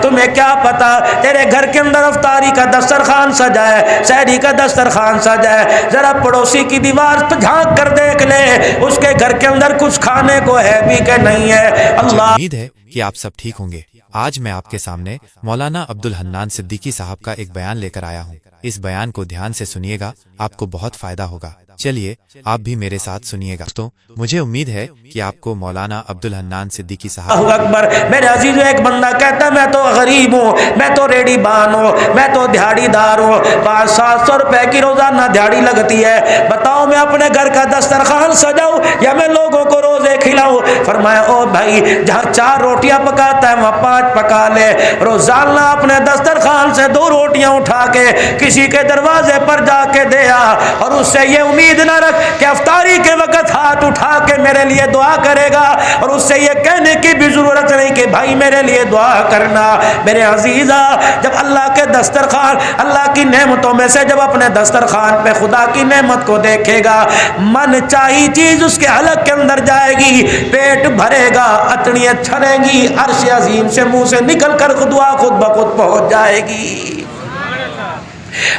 تمہیں کیا پتا تیرے گھر کے اندر افطاری کا دسترخوان سجا ہے, سحری کا دسترخوان سجا ہے, ذرا پڑوسی کی دیوار پہ جھانک کر دیکھ لے اس کے گھر کے اندر کچھ کھانے کو ہے بھی کہ نہیں ہے. اللہ امید ہے کہ آپ سب ٹھیک ہوں گے. آج میں آپ کے سامنے مولانا عبدالحنان صدیقی صاحب کا ایک بیان لے کر آیا ہوں. اس بیان کو دھیان سے سنیے گا, آپ کو بہت فائدہ ہوگا. چلیے آپ بھی میرے ساتھ سنیے گا. تو مجھے امید ہے کہ آپ کو مولانا عبدالحنان صدیقی صاحب. اللہ اکبر. میرے عزیزو, ایک بندہ کہتا ہے میں تو غریب ہوں, میں تو ریڑی بان ہوں, میں تو دیہڑی دار ہوں, 500-700 روپے کی روزانہ دیہڑی لگتی ہے, بتاؤ میں اپنے گھر کا دسترخوان سجاؤں یا میں لوگوں کو روزے کھلاؤں؟ فرمایا او بھائی, جہاں 4 روٹیاں پکاتا ہے وہاں 5 پکا لے. روزانہ اپنے دسترخوان سے 2 روٹیاں اٹھا کے کسی کے دروازے پر جا کے دیا, اور اس سے یہ امید نہ رکھ کہ افطاری کے وقت ہاتھ اٹھا کے میرے لیے دعا کرے گا, اور اس سے یہ کہنے کی بھی ضرورت نہیں کہ بھائی میرے لیے دعا کرنا. میرے عزیزا, جب اللہ کے دسترخوان, اللہ کی نعمتوں میں سے جب اپنے دسترخوان پہ خدا کی نعمت کو دیکھے گا, من چاہی چیز اس کے حلق کے اندر جائے گی, پیٹ بھرے گا, اٹڑیاں چھڑیں گی, عرش عظیم سے منہ سے نکل کر دعا خود بخود پہنچ جائے گی.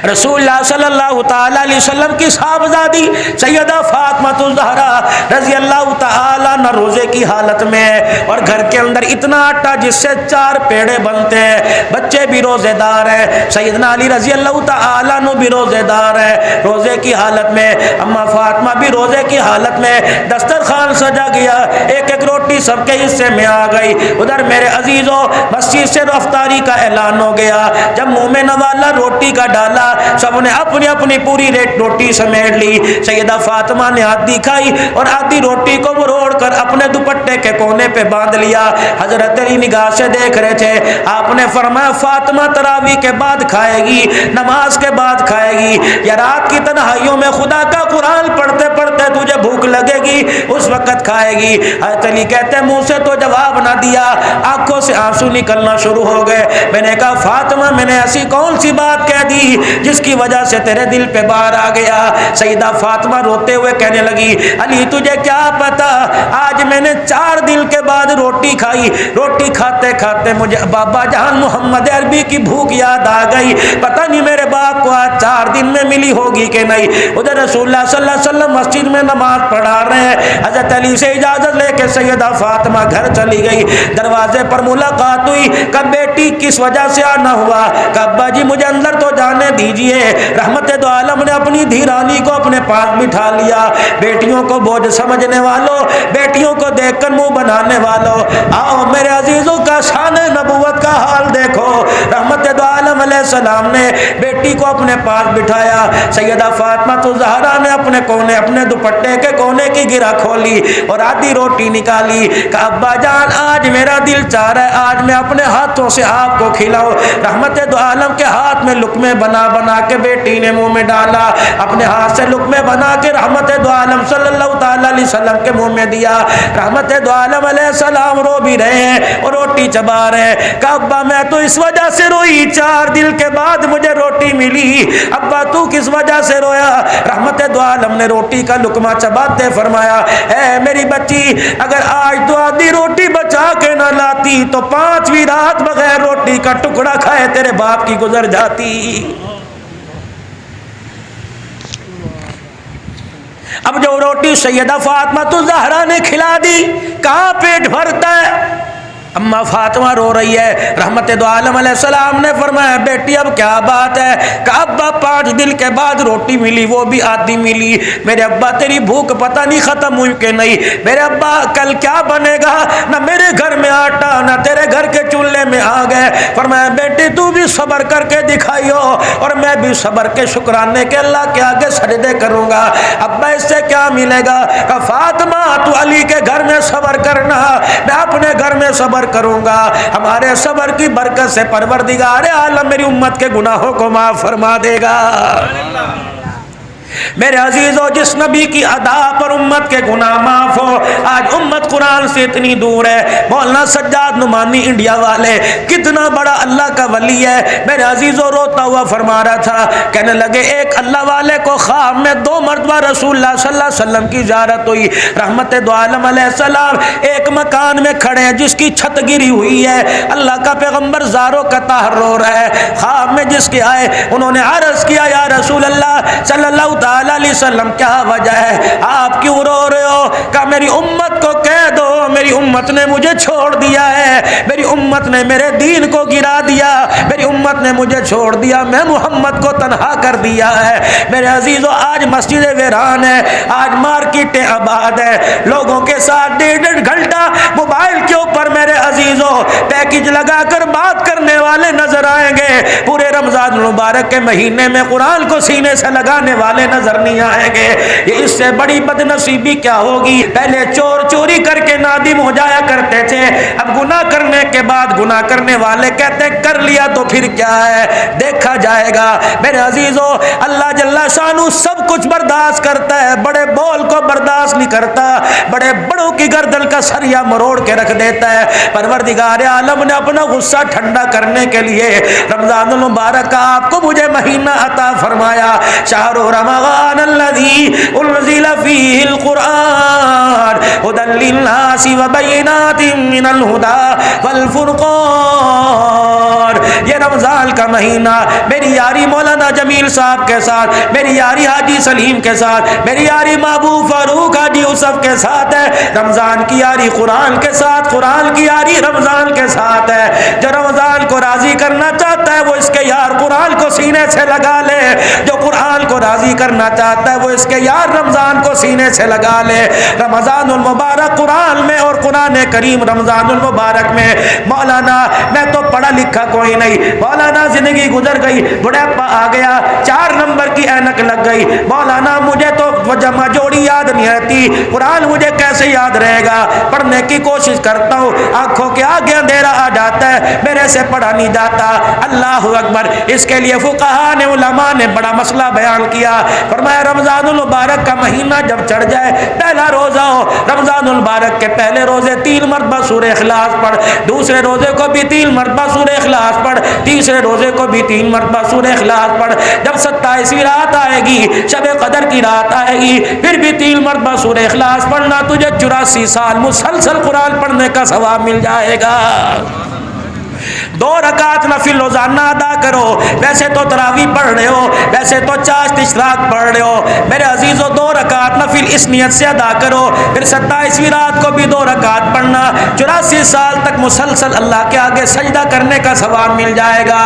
رسول اللہ صلی اللہ تعالی علیہ وسلم کی صاحبزادی سیدہ فاطمہ الزہرا رضی اللہ تعالی عنہ روزے کی حالت میں, اور گھر کے اندر اتنا آٹا جس سے 4 پیڑے بنتے ہیں, بچے بھی روزے دار ہیں, سیدنا علی رضی اللہ تعالی عنہ بھی روزے دار ہیں, روزے کی حالت میں اما فاطمہ بھی روزے کی حالت میں, دسترخوان سجا گیا, ایک ایک روٹی سب کے حصے میں آ گئی. ادھر میرے عزیزوں مسجد سے افطاری کا اعلان ہو گیا, جب منہ میں نوالا روٹی کا ڈالا, سب نے اپنی اپنی پوری روٹی سمیٹ لی. سیدہ فاطمہ نے آدھی کھائی اور آدھی روٹی کو مروڑ کر اپنے دوپٹے کے کونے پہ باندھ لیا. حضرت علی نگاہ سے دیکھ رہے تھے, آپ نے فرمایا فاطمہ تراویح کے بعد کھائے گی, نماز کے بعد کھائے گی, یا رات کی تنہائیوں میں خدا کا قرآن پڑھتے پڑھتے تجھے بھوک لگے گی اس وقت کھائے گی؟ حضرت علی کہتے ہیں منہ سے تو جواب نہ دیا, آنکھوں سے آنسو نکلنا شروع ہو گئے. میں نے کہا فاطمہ میں نے ایسی کون سی بات کہہ دی جس کی وجہ سے تیرے دل پہ بار آ گیا؟ سیدہ فاطمہ روتے ہوئے کہنے لگی, علی تجھے کیا پتا, آج میں نے 4 دن کے بعد روٹی کھائی, روٹی کھاتے کھاتے مجھے بابا جان محمد عربی کی بھوک یاد آ گئی, پتہ نہیں میرے باپ کو آج 4 دن میں ملی ہوگی کہ نہیں. ادھر رسول اللہ صلی اللہ علیہ وسلم مسجد میں نماز پڑھا رہے ہیں, حضرت علی سے اجازت لے کے سیدہ فاطمہ گھر چلی گئی. دروازے پر ملاقات ہوئی, کہ بیٹی کس وجہ سے آنا ہوا؟ کہ ابا جی مجھے اندر تو جانے دیجئے. رحمت دو عالم نے اپنی دھیرانی کو اپنے پاس بٹھا لیا. بیٹیوں کو بوجھ سمجھنے والوں, بیٹیوں کو دیکھ کر منہ بنانے والوں, آؤ میرے عزیزوں کا شان نبوت کا حال دیکھو. رحمت دو عالم علیہ السلام نے بیٹی کو اپنے پاس بٹھایا. سیدہ فاطمہ الزہرا نے اپنے کونے, اپنے دوپٹے کے کونے کی گرہ کھولی اور آدھی روٹی نکالی. کہ ابا جان آج میرا دل چاہ رہا ہے آج میں اپنے ہاتھوں سے آپ کو کھلاؤں. رحمت دو عالم کے ہاتھ میں لقمے بنا بنا کے بیٹی نے منہ میں ڈالا, اپنے ہاتھ سے لقمے بنا کے رحمت دو عالم صلی اللہ تعالی علیہ وسلم کے منہ میں دیا. رحمت دو عالم علیہ السلام رو بھی رہے ہیں اور روٹی چبا رہے ہیں. کہ ابا میں تو اس وجہ سے روئی, 4 دن کے بعد مجھے روٹی ملی. ابا تو کس وجہ سے رویا؟ رحمت دو عالم نے روٹی کا لقمہ چباتے فرمایا, اے میری بچی, اگر آج تو آدھی روٹی بچا کے نہ لاتی تو 5ویں رات بغیر روٹی کا ٹکڑا کھائے تیرے باپ کی گزر جاتی. اب جو روٹی سیدہ فاطمہ الزہرا نے کھلا دی, کہاں پیٹ بھرتا ہے؟ اما فاطمہ رو رہی ہے. رحمت دو عالم علیہ السلام نے فرمایا بیٹی اب کیا بات ہے؟ کہ ابا 5 دن کے بعد روٹی ملی, وہ بھی آدھی ملی. میرے ابا تیری بھوک پتہ نہیں ختم ہوئی کہ نہیں. میرے ابا کل کیا بنے گا؟ نہ میرے گھر میں آٹا نہ تیرے گھر کے چولہے میں آ گئے. فرمایا بیٹی تو بھی صبر کر کے دکھائیو اور میں بھی صبر کے شکرانے کے اللہ کے آگے سجدے کروں گا. ابا اس سے کیا ملے گا؟ کہ فاطمہ تو علی کے گھر میں صبر کرنا, میں اپنے گھر میں صبر کروں گا. ہمارے صبر کی برکت سے پروردگار عالم میری امت کے گناہوں کو معاف فرما دے گا. میرے عزیزو جس نبی کی ادا پر امت کے گناہ معاف ہو، آج امت قرآن سے اتنی دور ہے۔ مولانا سجاد نعمانی انڈیا والے کتنا بڑا اللہ کا ولی ہے، میرے عزیزو روتا ہوا فرما رہا تھا، کہنے لگے ایک اللہ والے کو خواب میں 2 مرتبہ رسول اللہ صلی اللہ علیہ وسلم کی زیارت ہوئی۔ رحمت دو عالم علیہ السلام ایک مکان میں کھڑے ہیں جس کی چھت گری ہوئی ہے، اللہ کا پیغمبر زاروں کا طاہر رو رہا ہے۔ خواب میں جس کے آئے انہوں نے عرض کیا یا رسول اللہ صلی اللہ تعالی علیہ وسلم کیا وجہ ہے، آپ کیوں رو رہے ہو؟ کہا میری امت کو کہہ دو میری امت نے مجھے چھوڑ دیا ہے، میری امت نے میرے دین کو گرا دیا، میری امت نے مجھے چھوڑ دیا، میں محمد کو تنہا کر دیا ہے۔ میرے عزیزو آج مسجد ویران ہے، آج مارکیٹیں آباد ہے، لوگوں کے ساتھ 1.5 گھنٹہ موبائل کے اوپر میرے عزیزو پیکج لگا کر بات کرنے والے نظر آئیں گے، پورے رمضان المبارک کے مہینے میں قرآن کو سینے سے لگانے والے نظر نہیں آئیں گے۔ یہ اس سے بڑی بد نصیبی کیا ہوگی؟ پہلے چور چوری کر کے نادم ہو جایا کرتے تھے، اب گناہ کرنے کے بعد گناہ کرنے والے کہتے ہیں کر لیا تو پھر کیا ہے، دیکھا جائے گا۔ میرے عزیزو اللہ جل شانہ سب کچھ برداشت کرتا ہے، بڑے بول کو برداشت نہیں کرتا، بڑے بڑوں کی گردن کا سریا مروڑ کے رکھ دیتا ہے۔ پروردگار عالم نے اپنا غصہ ٹھنڈا کرنے کے لیے رمضان المبارک کا آپ کو مجھے مہینہ عطا فرمایا، شہر رمضان الذی انزل فیہ القرآن ھدی للناس وبینات من الھدی والفرقان۔ یہ رمضان کا مہینہ میری یاری مولانا جمیل صاحب کے ساتھ، میری یاری حاجی سلیم کے ساتھ، میری یاری محبوب فاروق حاجی یوسف کے ساتھ ہے۔ رمضان کی یاری قرآن کے ساتھ، قرآن کی یاری رمضان کے ساتھ ہے۔ جو رمضان کو راضی کرنا چاہتا ہے وہ اس کے یار قرآن کو سینے سے لگا لے، جو قرآن کو راضی کرنا چاہتا ہے وہ اس کے یار رمضان کو سینے سے لگا لے۔ رمضان المبارک قرآن میں اور قرآن کریم رمضان المبارک میں، مولانا میں تو پڑھا لکھا کوئی نہیں، مولانا زندگی گزر گئی، بڑھاپا آ گیا، 4 نمبر کی اینک لگ گئی، مولانا مجھے تو جمع جوڑی یاد نہیں رہتی، قرآن مجھے کیسے یاد رہے گا؟ پڑھنے کی کوشش کرتا ہوں، آنکھوں کے آگے اندھیرا آ جاتا ہے، میرے سے پڑھا نہیں جاتا۔ اللہ اکبر! اس کے لیے فقہاء نے، علماء نے بڑا مسئلہ بیان کیا، فرمایا رمضان المبارک کا مہینہ جب چڑھ جائے، پہلا روزہ ہو، رمضان المبارک کے پہلے روزے 3 مرتبہ سورہ اخلاص پڑھ، دوسرے روزے کو بھی 3 مرتبہ سورہ اخلاص پڑھ، تیسرے روزے کو بھی 3 مرتبہ سورہ اخلاص پڑھ۔ جب 27ویں رات آئے گی، شب قدر کی رات آئے گی، پھر بھی 3 مرتبہ سورہ اخلاص پڑھنا، تجھے 84 سال مسلسل قرآن پڑھنے کا ثواب مل جائے گا۔ 2 رکعت نفل روزانہ ادا کرو، ویسے تو تراویح پڑھ رہے ہو، ویسے تو چاشت اشراق پڑھ رہے ہو، میرے عزیزو 2 رکعت نفل اس نیت سے ادا کرو، پھر 27ویں رات کو بھی 2 رکعت پڑھنا، 84 سال تک مسلسل اللہ کے آگے سجدہ کرنے کا ثواب مل جائے گا۔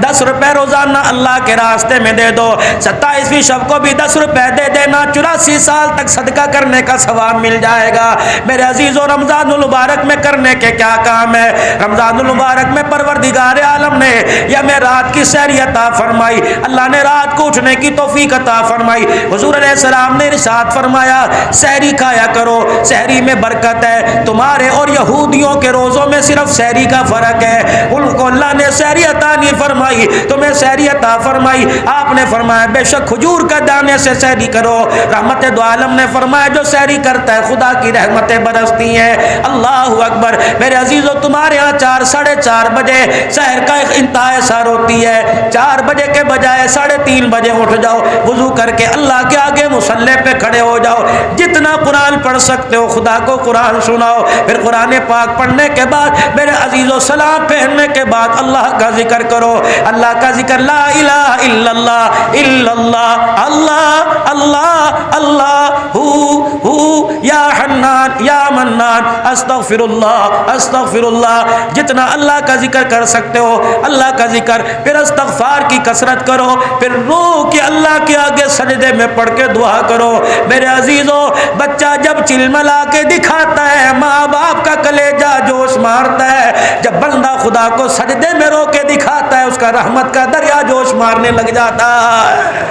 10 روپے روزانہ اللہ کے راستے میں دے دو، 27ویں شب کو بھی 10 روپے دے دینا، 84 سال تک صدقہ کرنے کا ثواب مل جائے گا۔ میرے عزیزو رمضان المبارک میں کرنے کے کیا کام ہے؟ رمضان المبارک میں پروردگار عالم نے یا میں رات کی سحری عطا فرمائی، اللہ نے رات کو اٹھنے کی توفیق عطا فرمائی، حضور علیہ السلام نے ارشاد فرمایا سحری کھایا کرو، سحری میں برکت ہے۔ تمہارے اور یہودیوں کے روزوں میں صرف سحری کا فرق ہے، ان کو اللہ نے سحری عطا نہیں فرمائی، تمہیں سحری عطا فرمائی۔ آپ نے فرمایا بے شک کھجور کا دانے سے سحری کرو، رحمت دو عالم نے فرمایا جو سحری کرتا ہے خدا کی رحمتیں برستی ہیں۔ اللہ اکبر! میرے عزیزو تمہارے ہاں 4 ساڑھے 4 بجے سحر کا انتہاء سحر ہوتی ہے، 4 بجے کے بجائے 3:30 بجے اٹھ جاؤ، وضو کر کے اللہ کے آگے مصلی پہ کھڑے ہو جاؤ، جتنا قرآن پڑھ سکتے ہو خدا کو قرآن سناؤ، پھر قرآن پاک پڑھنے کے بعد میرے عزیزو سلام پھیرنے کے بعد اللہ کا ذکر کرو، اللہ کا ذکر، لا الہ الا اللہ الا اللہ، اللہ اللہ اللہ، ہو یا حنان یا منان، استغفر اللہ استغفر اللہ، جتنا اللہ کا ذکر کر سکتے ہو اللہ کا ذکر، پھر استغفار کی کثرت کرو، پھر روح کے اللہ کے آگے سجدے میں پڑھ کے دعا کرو۔ میرے عزیزو بچہ جب چلملا کے دکھاتا ہے، ماں باپ کا کلیجہ جوش مارتا ہے، جب بندہ خدا کو سجدے میں رو کے دکھاتا ہے اس کا رحمت کا دریا جوش مارنے لگ جاتا ہے۔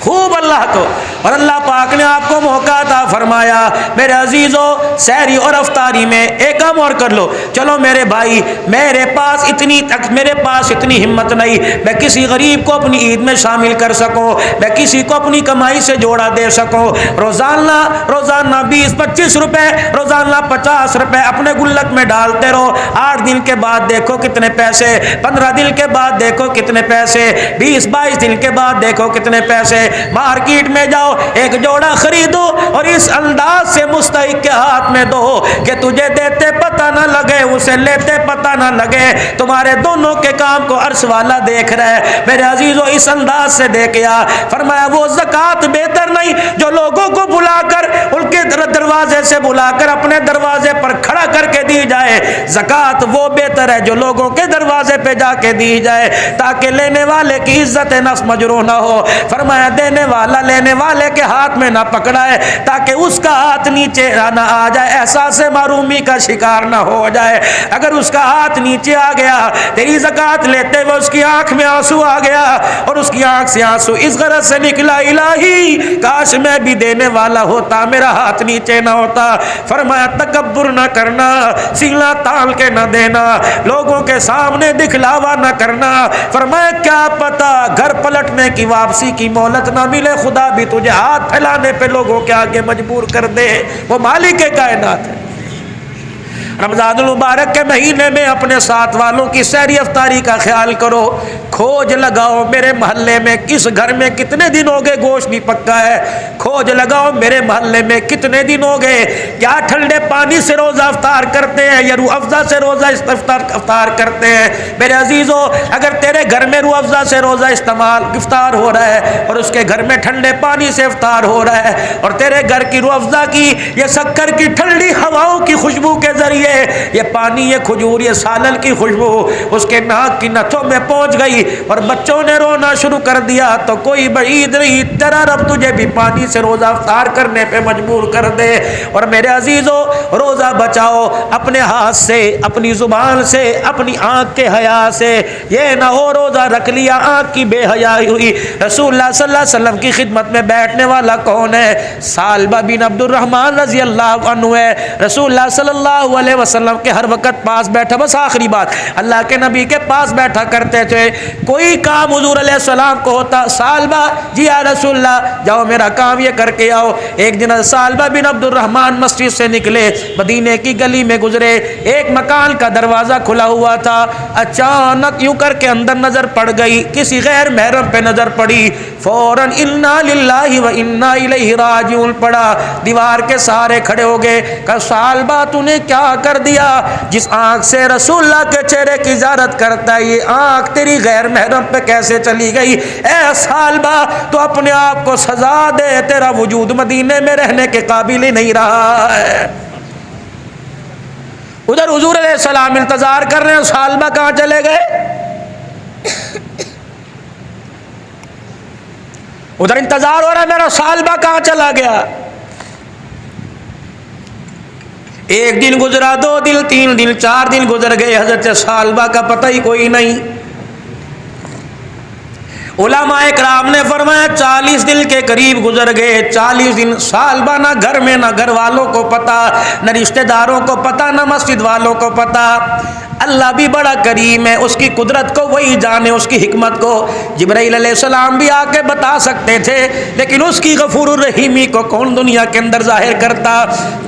خوب اللہ کو اور اللہ پاک نے آپ کو موقع عطا فرمایا میرے عزیزو سحری اور افطاری میں ایک کام اور کر لو، چلو میرے بھائی میرے پاس اتنی ہمت نہیں میں کسی غریب کو اپنی عید میں شامل کر سکوں، میں کسی کو اپنی کمائی سے جوڑا دے سکوں، روزانہ 20-25 روپے، روزانہ 50 روپے اپنے گلک میں ڈالتے رہو، 8 دن کے بعد دیکھو کتنے پیسے، 15 دن کے بعد دیکھو کتنے پیسے، 20-22 دن کے بعد دیکھو کتنے پیسے۔ مارکیٹ میں جاؤ ایک جوڑا خریدو اور اس انداز سے مستحق کے ہاتھ میں دو کہ تجھے دیتے پتہ نہ لگے اسے لیتے پتہ نہ لگے، تمہارے دونوں کے کام کو عرش والا دیکھ رہا ہے۔ میرے عزیزو اس انداز سے دیکھیا، فرمایا وہ زکوٰۃ بہتر نہیں جو لوگوں کو بلا کر ان کے دروازے سے بلا کر اپنے دروازے پر کھڑا کر کے دی جائے، زکوٰۃ وہ بہتر ہے جو لوگوں کے دروازے پہ جا کے دی جائے تاکہ لینے والے کی عزت نفس مجروح نہ ہو۔ فرمایا دینے والا لینے والے کے ہاتھ میں نہ پکڑائے تاکہ اس کا ہاتھ نیچے نہ آ جائے، احساس محرومی کا شکار نہ ہو جائے۔ اگر اس کا ہاتھ نیچے آ گیا تیری زکوٰۃ لیتے ہوئے اس کی آنکھ میں آنسو آ گیا اور اس کی آنکھ سے آنسو اس غرض سے نکلا الہی کاش میں بھی دینے والا ہوتا، میرا ہاتھ نیچے نہ ہوتا۔ فرمایا تکبر نہ کرنا، سینہ تان کے نہ دینا، لوگوں کے سامنے دکھلاوا نہ کرنا۔ فرمایا کیا پتا گھر پلٹنے کی واپسی کی مہلت نہ ملے، خدا بھی تجھے ہاتھ پھیلانے پہ لوگوں کے آگے مجبور کر دے، وہ مالک کائنات ہے۔ رمضان المبارک کے مہینے میں اپنے ساتھ والوں کی سحری افطاری کا خیال کرو، کھوج لگاؤ میرے محلے میں کس گھر میں کتنے دن ہو گئے گوشت بھی پکا ہے، کھوج لگاؤ میرے محلے میں کتنے دن ہو گئے، کیا ٹھنڈے پانی سے روزہ افطار کرتے ہیں یا روح افزا سے روزہ افطار کرتے ہیں۔ میرے عزیزو اگر تیرے گھر میں روح افزا سے روزہ افطار ہو رہا ہے اور اس کے گھر میں ٹھنڈے پانی سے افطار ہو رہا ہے اور تیرے گھر کی روح افزا کی یہ شکر کی ٹھنڈی ہواؤں کی خوشبو کے ذریعے یہ پانی یہ کھجور یہ سالن کی خوشبو اس کے ناک کی نتھوں میں پہنچ گئی اور بچوں نے رونا شروع کر دیا تو کوئی بعید نہیں تیرا رب تجھے بھی پانی سے روزہ افطار کرنے پہ مجبور کر دے۔ اور میرے عزیزو روزہ بچاؤ اپنے ہاتھ سے، اپنی زبان سے، اپنی آنکھ کے حیا سے، یہ نہ ہو روزہ رکھ لیا آنکھ کی بے حیائی ہوئی۔ رسول اللہ صلی اللہ علیہ وسلم کی خدمت میں بیٹھنے والا کون ہے؟ سالبہ بن عبد الرحمن رضی اللہ عنہ ہے۔ رسول اللہ صلی اللہ علیہ وسلم کے ہر وقت پاس بیٹھا، بس آخری بات اللہ کے نبی کے پاس بیٹھا کرتے تھے، کوئی کام حضور علیہ السلام کو ہوتا سالبہ جی یا رسول اللہ جاؤ میرا کام یہ کر کے آؤ۔ ایک دن سالبہ بن عبد الرحمن مسجد سے نکلے، مدینے کی گلی میں گزرے، ایک مکان کا دروازہ کھلا ہوا تھا، اچانک یوں کر کے اندر نظر پڑ گئی، کسی غیر محرم پہ نظر پڑی، فوراً انا للہ و انا الیہ راجعون پڑا، دیوار کے سہارے کھڑے ہو گئے، کہ سالبہ تو نے کیا کر دیا؟ جس آنکھ سے رسول اللہ کے چہرے کی زیارت کرتا ہے یہ آنکھ تیری غیر محرم پہ کیسے چلی گئی؟ اے سالبہ تو اپنے آپ کو سزا دے، تیرا وجود مدینے میں رہنے کے قابل ہی نہیں رہا ہے۔ ادھر حضور علیہ السلام انتظار کر رہے ہیں، سالبہ کہاں چلے گئے؟ ادھر انتظار ہو رہا ہے میرا سالبہ کہاں چلا گیا؟ ایک دن گزرا، 2 دن، 3 دن، 4 دن گزر گئے، حضرت سالبہ کا پتہ ہی کوئی نہیں۔ علماء کرام نے فرمایا 40 دن کے قریب گزر گئے، 40 دن سالبہ نہ گھر میں نہ گھر والوں کو پتا، نہ رشتہ داروں کو پتا، نہ مسجد والوں کو پتا۔ اللہ بھی بڑا کریم ہے، اس کی قدرت کو وہی جانے، اس کی حکمت کو جبرائیل علیہ السلام بھی آ کے بتا سکتے تھے لیکن اس کی غفور الرحیمی کو کون دنیا کے اندر ظاہر کرتا۔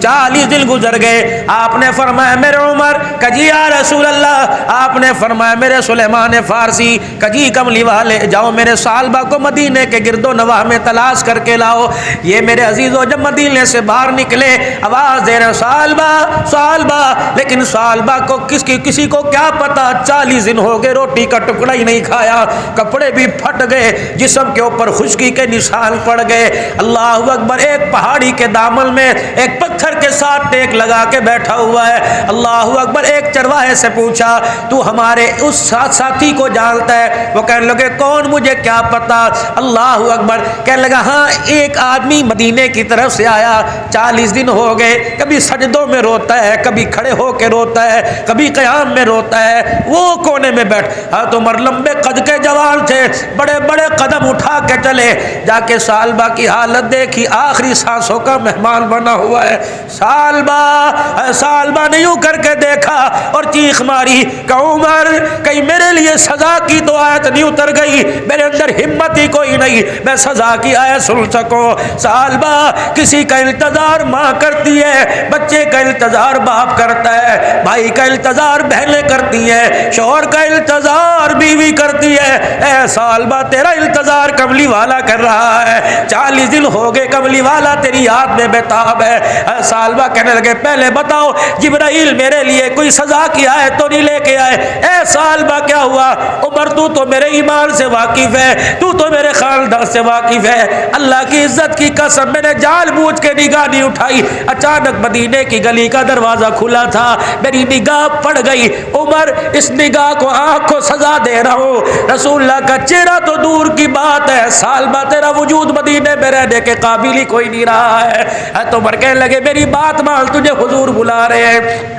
40 دن گزر گئے، آپ نے فرمایا میرے عمر کجی یا رسول اللہ، آپ نے فرمایا میرے سلیمان فارسی کجی کملی والے جاؤ میرے سالبہ کو مدینے کے گرد و نواح میں تلاش کر کے لاؤ۔ یہ میرے عزیزو جب مدینے سے باہر نکلے آواز دے رہے سالبہ سالبہ، لیکن سالبہ کو کسی کو کیا پتا 40 دن ہو گئے روٹی کا ٹکڑا ہی نہیں کھایا، کپڑے بھی پھٹ گئے، جسم کے اوپر خشکی کے نشان پڑ گئے۔ اللہ اکبر، ایک پہاڑی کے دامن میں ایک پتھر کے ساتھ ٹیک لگا کے بیٹھا ہوا ہے۔ اللہ اکبر، ایک چرواہے سے پوچھا تو ہمارے اس ساتھی کو جانتا ہے؟ وہ کہنے لگے کون، مجھے کیا پتا۔ اللہ اکبر، کہنے لگا ہاں ایک آدمی مدینے کی طرف سے آیا، 40 دن ہو گئے، کبھی سجدوں میں روتا ہے، کبھی کھڑے ہو کے روتا ہے، کبھی قیام جہنم میں روتا ہے وہ کونے میں بیٹھ. حضرت عمر لمبے قد کے جوان تھے, بڑے بڑے قدم اٹھا کے چلے, جا کے سالبہ کی حالت دیکھی, آخری سانسوں کا مہمان بنا ہوا ہے. سالبہ نے یوں کر کے دیکھا اور چیخ ماری کہ عمر کہیں میرے لیے سزا کی تو آیت نہیں اتر گئی, میرے اندر ہمت ہی کوئی نہیں میں سزا کی آیت سن سکوں. سالبہ کسی کا انتظار ماں کرتی ہے, بچے کا انتظار باپ کرتا ہے, بھائی کا انتظار بہنیں کرتی ہیں, شوہر کا انتظار بیوی کرتی ہے. اے سالبہ تیرا انتظار کملی والا کر رہا ہے, 40 دن ہو گئے کملی والا تیری یاد میں بےتاب ہے. سالبہ کہنے لگے پہلے بتاؤ جبرائیل میرے لیے کوئی سزا کی آیت تو نہیں لے کے آئے؟ اے سالبہ کیا ہوا؟ عمر تو میرے ایمان سے واقف ہے, تو میرے خاندان سے واقف ہے, اللہ کی عزت کی قسم میں نے جان بوجھ کے نگاہ نہیں اٹھائی. اچانک مدینے کی گلی کا دروازہ کھلا تھا, میری نگاہ پڑ گئی. عمر اس نگاہ کو آنکھ کو سزا دے رہا ہوں, رسول اللہ کا چہرہ تو دور کی بات ہے, سالبہ تیرا وجود مدینے میں رہنے کے قابل ہی کوئی نہیں رہا ہے. تو عمر کہنے لگے میری بات مان, تجھے حضور بلا رہے ہیں.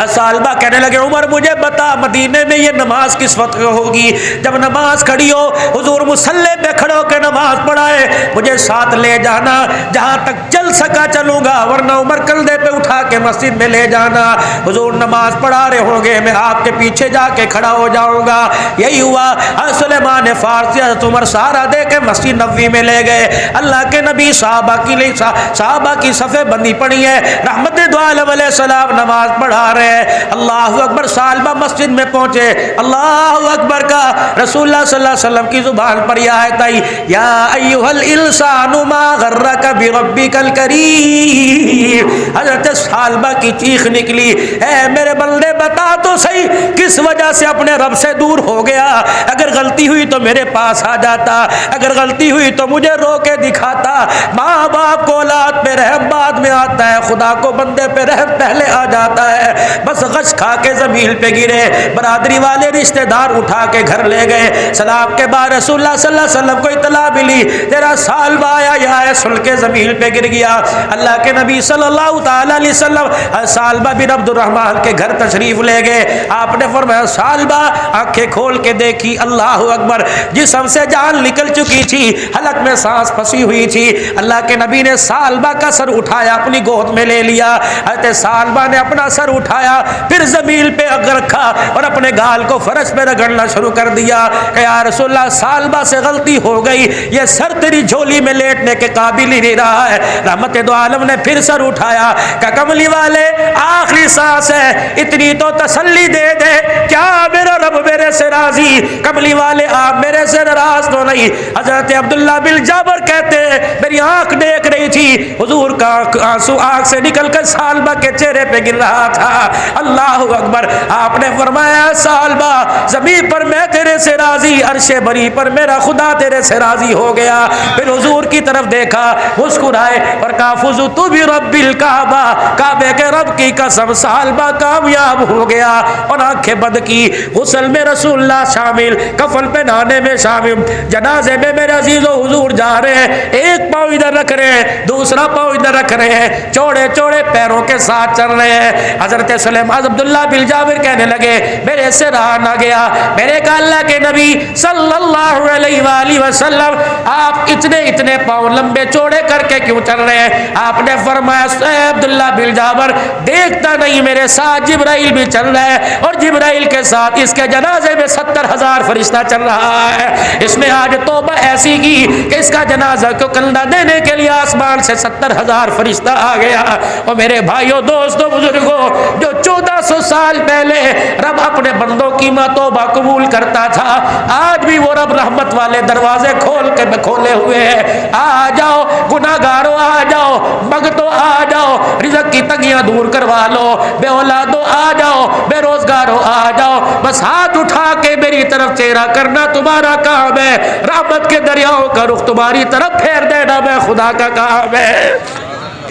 سالبہ کہنے لگے عمر مجھے بتا مدینے میں یہ نماز کس وقت ہوگی؟ جب نماز کھڑی ہو حضور مصلی پہ کھڑو کے نماز پڑھائے, مجھے ساتھ لے جانا, جہاں تک چل سکا چلوں گا, ورنہ عمر کندھے پہ اٹھا کے مسجد میں لے جانا. حضور نماز پڑھا رہے ہوں گے, میں آپ کے پیچھے جا کے کھڑا ہو جاؤں گا. یہی ہوا. سلیمان فارسی حضرت عمر سہارا دے کے مسجد نبوی میں لے گئے. اللہ کے نبی صحابہ کی صفیں بندی پڑی ہے, رحمت دو عالم علیہ السلام نماز پڑھا رہے ہیں. اللہ اکبر. سالبہ مسجد میں پہنچے, اللہ اکبر کا رسول اللہ صلی اللہ علیہ وسلم کی زبان پر یہ آیت آئی, یا ایھا الانسان ما غرک بربک الکریم. حضرت سالبہ کی چیخ نکلی, اے میرے بندے بتا تو صحیح کس وجہ سے اپنے رب سے دور ہو گیا؟ اگر غلطی ہوئی تو میرے پاس آ جاتا, اگر غلطی ہوئی تو مجھے رو کے دکھاتا. ماں باپ کو اولاد پہ رحم بعد میں آتا ہے, خدا کو بندے پہ رحم پہلے آ جاتا ہے. بس غش کھا کے زمین پہ گرے, برادری والے رشتہ دار اٹھا کے گھر لے گئے. سلام کے بعد رسول اللہ صلی اللہ علیہ وسلم کو اطلاع ملی تیرا سالبہ آیا, یہ سن کے زمین پہ گر گیا. اللہ کے نبی صلی اللہ تعالی علیہ وسلم سالبہ بن عبد الرحمن کے گھر تشریف لے گئے. آپ نے فرمایا سالبہ آنکھیں کھول کے دیکھی, اللہ اکبر, جسم سے جان نکل چکی تھی, حلق میں سانس پھنسی ہوئی تھی. اللہ کے نبی نے سالبہ کا سر اٹھایا, اپنی گود میں لے لیا. حضرت سالبہ نے اپنا سر اٹھایا, پھر زمین پہ رکھا اور اپنے گال کو فرش پہ رگڑنا شروع کر دیا کہ یا رسول اللہ سالبہ سے غلطی ہو گئی, یہ سر تیری جھولی میں لیٹنے کے قابل ہی نہیں رہا ہے. رحمت دو عالم نے پھر سر اٹھایا کہ کملی والے آخری سانس ہے, اتنی تو تسلی دے دے, کیا میرا رب میرے سے راضی؟ کملی والے آپ میرے سے ناراض تو نہیں؟ حضرت عبداللہ بن جابر کہتے ہیں میری آنکھ دیکھ رہی تھی, حضور کا آنسو آنکھ سے نکل کر سالبہ کے چہرے پہ گر رہا تھا. اللہ اکبر. آپ نے فرمایا سالبہ زمین پر میں تیرے سے راضی, عرش بری پر میرا خدا تیرے سے راضی ہو گیا. پھر حضور کی طرف دیکھا, مسکرائے اور کہا فزت برب الکعبہ, کعبے کے رب کی قسم سالبہ کامیاب ہو گیا. اور آنکھیں بند کی. غسل میں رسول اللہ شامل, کفن پہ نہانے میں شامل, جنازے میں میرے عزیز و حضور جا رہے ہیں, ایک پاؤں ادھر رکھ رہے ہیں, دوسرا پاؤں ادھر رکھ رہے ہیں, چوڑے چوڑے پیروں کے ساتھ چل رہے ہیں. حضرت سلیمان عبداللہ بن جابر کہنے لگے میرے سے رہا نہ گیا. میرے کہا اللہ کے نبی صلی اللہ علیہ وآلہ وسلم آپ اتنے پاؤں لمبے چوڑے کر کے کیوں چل رہے ہیں؟ آپ نے فرمایا اے عبداللہ بن جابر دیکھتا نہیں میرے ساتھ جبرائیل بھی چل رہا ہے, اور جبرائیل کے ساتھ اس کے جنازے میں 70,000 فرشتہ چل رہا ہے. اس نے آج توبہ ایسی کی کہ اس کا جنازہ کو کندھا دینے کے لیے آسمان سے 70,000 فرشتہ آ گیا. اور میرے بھائیوں دوستوں بزرگوں, جو 1400 سال پہلے رب اپنے بندوں کی توبہ قبول کرتا تھا, آج بھی وہ رب رحمت والے دروازے کھولے ہوئے ہیں. آ جاؤ گناہگارو, آ جاؤ بھگتو, آ جاؤ رزق کی تنگیاں دور کروا لو, بے اولادو آ جاؤ, بے روزگارو آ جاؤ, بس ہاتھ اٹھا کے میری طرف چہرہ کرنا تمہارا کام ہے, رحمت کے دریاؤں کا رخ تمہاری طرف پھیر دینا میں خدا کا کام ہے.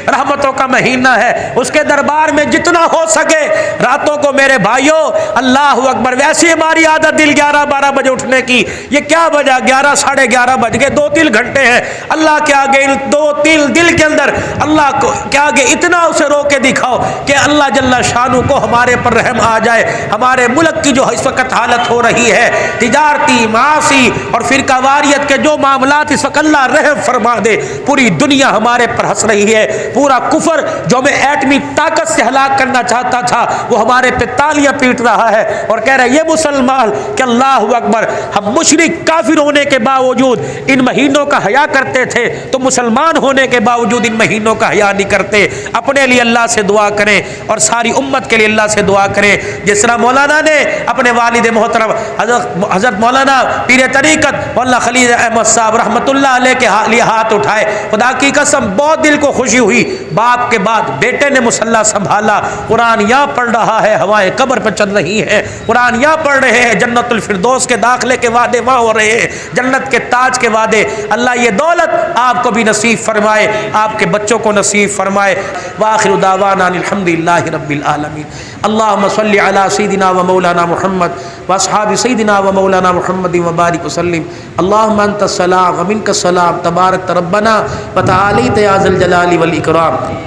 رحمتوں کا مہینہ ہے، اس کے دربار میں جتنا ہو سکے راتوں کو میرے بھائیوں اللہ اکبر، ویسے ہماری عادت دل 11-12 بجے اٹھنے کی، یہ کیا وجہ 11 ساڑھے 11 بج گئے، 2-3 گھنٹے ہیں اللہ کے آگے، 2-3 دل کے اندر اللہ کو کے آگے اتنا اسے رو کے دکھاؤ کہ اللہ جل شانہ کو ہمارے پر رحم آ جائے۔ ہمارے ملک کی جو اس وقت حالت ہو رہی ہے، تجارتی، معاشی اور فرقہ واریت کے جو معاملات، اس وقت اللہ رحم فرما دے۔ پوری دنیا ہمارے پر ہنس رہی ہے، پورا کفر جو ہمیں ایٹمی طاقت سے ہلاک کرنا چاہتا تھا وہ ہمارے پہ تالیاں پیٹ رہا ہے اور کہہ رہا ہے یہ مسلمان کہ اللہ اکبر، ہم مشرک کافر ہونے کے باوجود ان مہینوں کا حیا کرتے تھے، تو مسلمان ہونے کے باوجود ان مہینوں کا حیا نہیں کرتے۔ اپنے لیے اللہ سے دعا کریں اور ساری امت کے لیے اللہ سے دعا کریں، جس طرح مولانا نے اپنے والد محترم حضرت مولانا پیر طریقت مولانا خلیل احمد صاحب رحمۃ اللہ علیہ کے لیے ہاتھ اٹھائے، خدا کی قسم بہت دل کو خوشی ہوئی۔ باپ کے بعد بیٹے نے مصلی سنبھالا، قرآن یہاں پڑھ رہا ہے، ہوائیں قبر پہ چل رہی ہیں، قرآن یہاں پڑھ رہے ہیں، جنت الفردوس کے داخلے کے وعدے وہاں ہو رہے ہیں، جنت کے تاج کے وعدے۔ اللہ یہ دولت آپ کو بھی نصیب فرمائے، آپ کے بچوں کو نصیب فرمائے۔ وآخر دعوانا الحمدللہ رب العالمین۔ اللہم صلی علی سیدنا و مولانا محمد واصحاب سیدنا و مولانا محمد وبارک وسلم۔ اللہم انت السلام ومنک السلام، تبارک ربنا وتعالیت یا ذی الجلال والاکرام۔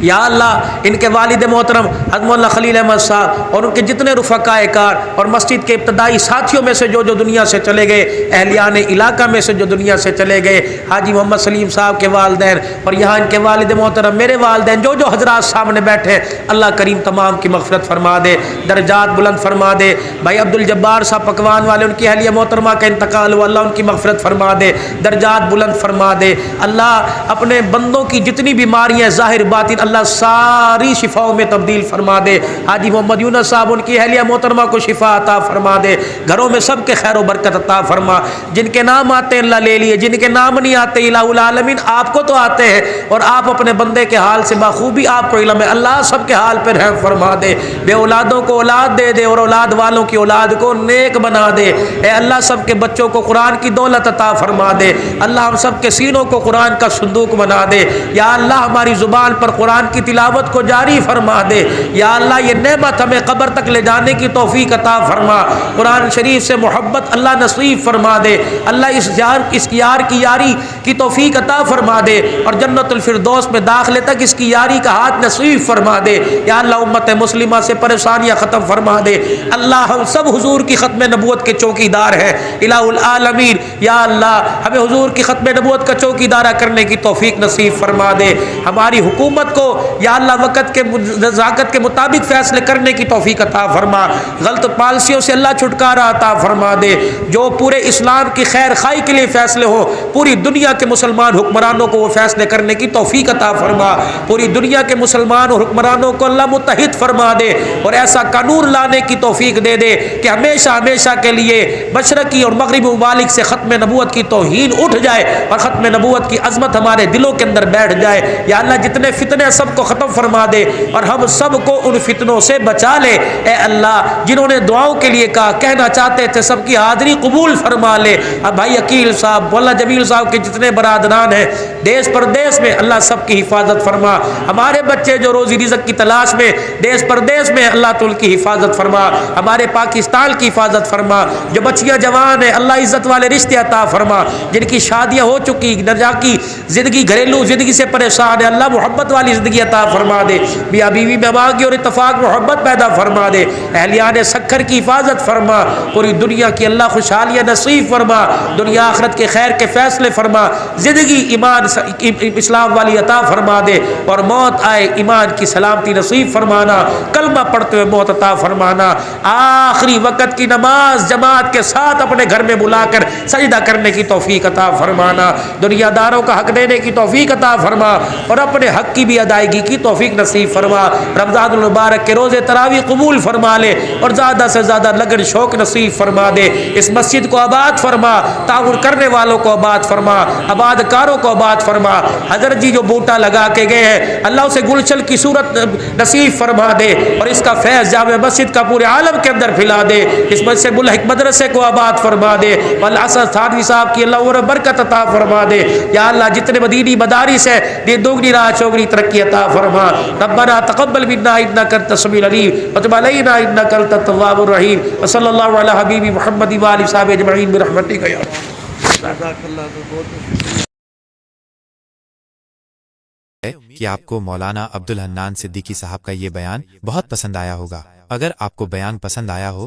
یا اللہ ان کے والد محترم حضرت مولانا خلیل احمد صاحب اور ان کے جتنے رفقاء کار اور مسجد کے ابتدائی ساتھیوں میں سے جو دنیا سے چلے گئے، اہلیان علاقہ میں سے جو دنیا سے چلے گئے، حاجی محمد سلیم صاحب کے والدین اور یہاں ان کے والد محترم میرے والدین، جو حضرات سامنے بیٹھے، اللہ کریم تمام کی مغفرت فرما دے، درجات بلند فرما دے۔ بھائی عبدالجبار صاحب پکوان والے، ان کی اہلیہ محترمہ کا انتقال ہوا، اللہ ان کی مغفرت فرما دے، درجات بلند فرما دے۔ اللہ اپنے بندوں کی جتنی بیماریاں ظاہر باطن اللہ ساری شفاؤں میں تبدیل فرما دے۔ حاجی محمد یونس صاحب ان کی اہلیہ محترمہ کو شفا عطا فرما دے، گھروں میں سب کے خیر و برکت عطا فرما۔ جن کے نام آتے ہیں اللہ لے لیے، جن کے نام نہیں آتے الہ العالمین آپ کو تو آتے ہیں اور آپ اپنے بندے کے حال سے بخوبی آپ کو علم ہے، اللہ سب کے حال پر رحم فرما دے، بے اولادوں کو اولاد دے دے اور اولاد والوں کی اولاد کو نیک بنا دے۔ اے اللہ سب کے بچوں کو قرآن کی دولت عطا فرما دے، اللہ ہم سب کے سینوں کو قرآن کا صندوق بنا دے۔ یا اللہ ہماری زبان پر قرآن کی تلاوت کو جاری فرما دے۔ یا اللہ یہ نعمت ہمیں قبر تک لے جانے کی توفیق عطا فرما، قرآن شریف سے محبت اللہ نصیب فرما دے، اللہ اس یار کی یاری کی توفیق عطا فرما دے اور جنت الفردوس میں داخلے تک اس کی یاری کا ہاتھ نصیب فرما دے۔ یا اللہ امت مسلمہ سے پریشانیاں ختم فرما دے۔ اللہ ہم سب حضور کی ختم نبوت کے چوکی دار ہیں الہ العالمین۔ یا اللہ ہمیں حضور کی ختم نبوت کا چوکی دارہ کرنے کی توفیق نصیب فرما دے، ہماری حکومت کو یا اللہ وقت کے نزاکت کے مطابق فیصلے کرنے کی توفیق عطا فرما، غلط پالیسیوں سے اللہ چھٹکارا عطا فرما دے، جو پورے اسلام کی خیر خائی کے لیے فیصلے ہو، پوری دنیا کے مسلمان حکمرانوں کو وہ فیصلے کرنے کی توفیق عطا فرما، پوری دنیا کے مسلمان اور حکمرانوں کو اللہ متحد فرما دے اور ایسا قانون لانے کی توفیق دے دے کہ ہمیشہ ہمیشہ کے لیے مشرقی اور مغربی ممالک سے ختم نبوت کی توہین اٹھ جائے اور ختم نبوت کی عظمت ہمارے دلوں کے اندر بیٹھ جائے۔ یا اللہ جتنے فتنے سب کو ختم فرما دے اور ہم سب کو ان فتنوں سے بچا لے۔ اے اللہ جنہوں نے دعاؤں کے لیے کہا کہنا چاہتے تھے سب کی حاضری قبول فرما لے۔ اب بھائی عقیل صاحب مولانا جمیل صاحب کے جتنے برادران ہیں دیس پردیس میں اللہ سب کی حفاظت فرما، ہمارے بچے جو روزی رزق کی تلاش میں دیس پردیس میں اللہ تو ان کی حفاظت فرما، ہمارے پاکستان کی حفاظت فرما، جو بچیاں جوان ہیں اللہ عزت والے رشتے عطا فرما، جن کی شادیاں ہو چکی نرجا کی زندگی گھریلو زندگی سے پریشان ہے اللہ محبت والی زندگی عطا فرما دے، میاں بیوی میں مانگی اور اتفاق محبت پیدا فرما دے، اہلیان سکر کی حفاظت فرما، پوری دنیا کی اللہ خوشحالیاں نصیب فرما، دنیا آخرت کے خیر کے فیصلے فرما، زندگی ایمان اسلام والی عطا فرما دے اور موت آئے ایمان کی سلامتی نصیب فرمانا، کلمہ پڑھتے ہوئے موت عطا فرمانا، آخری وقت کی نماز جماعت کے ساتھ اپنے گھر میں بلا کر سجدہ کرنے کی توفیق عطا فرمانا، دنیا داروں کا حق دینے کی توفیق عطا فرما اور اپنے حق کی بھی ادائیگی ادائیگی کی توفیق نصیب فرما، رمضان المبارک کے روزے تراویح قبول فرما لے اور زیادہ سے زیادہ لگن شوق نصیب فرما دے، اس مسجد کو آباد فرما، تعاون کرنے والوں کو آباد فرما، آباد کاروں کو آباد فرما۔ حضرت جی جو بوٹا لگا کے گئے ہیں اللہ اسے گلشن کی صورت نصیب فرما دے اور اس کا فیض جامع مسجد کا پورے عالم کے اندر پھیلا دے، اس مسجد سے ملحق مدرسے کو آباد فرما دے، والاسد تھانوی صاحب کی اللہ اور برکت عطا فرما دے۔ یا اللہ جتنے مدینی مدارس ہیں دین دوگنی راہ چوگنی ترقی عطا فرما۔ ربنا تقبل منا انک انت السمیع العلیم وتب علینا انک انت التواب الرحیم، وصلی اللہ علی حبیب محمد و آلہ وصحبہ اجمعین برحمتک یا کہ آپ کو مولانا عبدالحنان صدیقی صاحب کا یہ بیان بہت پسند آیا ہوگا۔ اگر آپ کو بیان پسند آیا ہو